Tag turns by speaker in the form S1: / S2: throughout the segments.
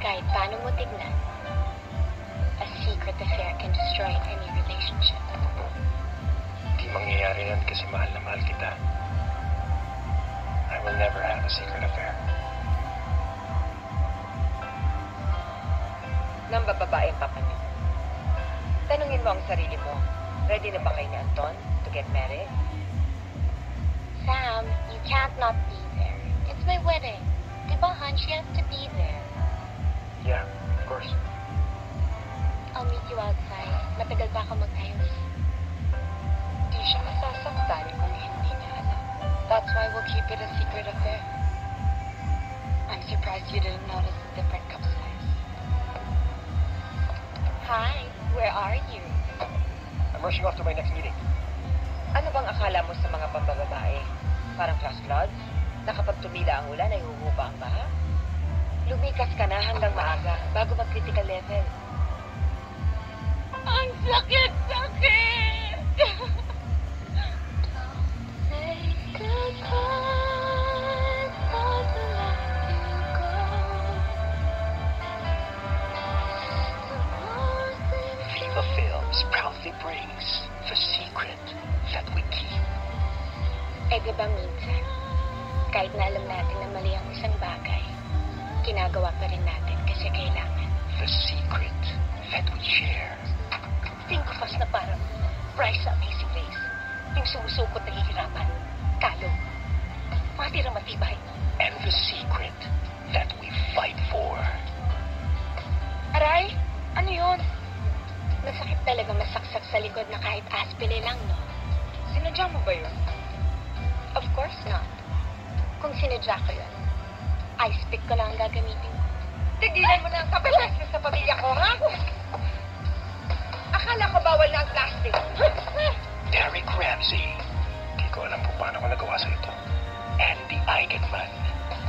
S1: Kahit paano mo tignan, a secret affair can destroy any relationship.
S2: Hindi mangyayari yan kasi mahal na mahal kita. I will never have a secret affair.
S3: Nang bababae ang papa niyo. Tanungin mo ang sarili mo, ready na ba kayo ni Anton to get married?
S1: Sam, you can't not be there. It's my wedding. Diba, hon? She has to be there.
S2: Yeah, of course.
S1: I'll meet you outside. Matagal pa ako mag-ayos.
S3: Di siya masasaktan kung hindi niya alam. That's why we'll keep it a secret affair. I'm surprised you didn't notice the different cup size.
S1: Hi, where are you?
S2: I'm rushing off to my next meeting.
S3: Ano bang akala mo sa mga pambababae? Parang flash floods? Na kapag tumila ang ulan ay huhupa ang baha? Lumikas ka na hanggang maaga bago mag-critical level.
S1: Ang sakit-sakit!
S2: Viva Films proudly brings The Secret That We Keep.
S1: Eh, diba minsan, kahit na alam natin na mali ang isang bagay, ginagawa pa rin natin kasi kailangan.
S2: The Secret That We Share.
S1: Think of us na parang Bryce sa Amazing Race. Yung sumusukot na hihirapan, kalo, matirang matibay.
S2: And the secret that we fight for.
S1: Aray, ano yun? Masakit talaga masaksak sa likod na kahit aspile lang, no?
S3: Sinadya mo ba yun?
S1: Of course not. Kung sinadya ko yun, ice pick ko lang ang gagamitin ko.
S3: Tigilan mo na ang kapelestes sa pamilya ko, ha? Akala ko bawal na ang plastic.
S2: Derek Ramsey. Di ko alam kung paano ko nagawa sa ito. Andy Eigenman.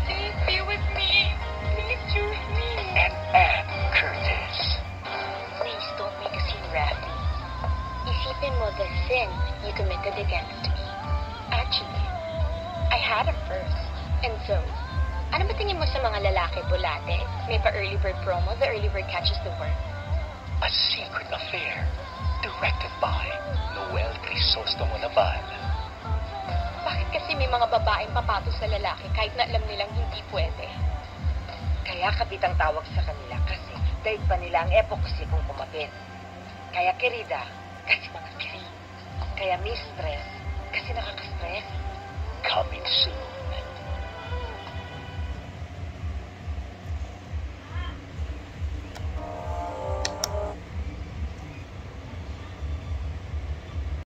S1: Please be with me. Please choose me.
S2: And Ann Curtis.
S1: Please don't make a scene, Rafi. Isipin mo the sin you committed against me. Actually, I had him first. And so, ano ba tingin mo sa mga lalaki bulate? May pa-early bird promo, the early bird catches the worm.
S2: A Secret Affair. Directed by Noel Crisostomo Naval.
S1: Bakit kasi may mga babaeng papato sa lalaki kahit na alam nilang hindi pwede?
S3: Kaya kapitang tawag sa kanila kasi dahil pa nila ang epoxy kung kumapit. Kaya querida, kasi mga kiri. Kaya mistress, kasi nakaka-stress.
S2: Coming soon.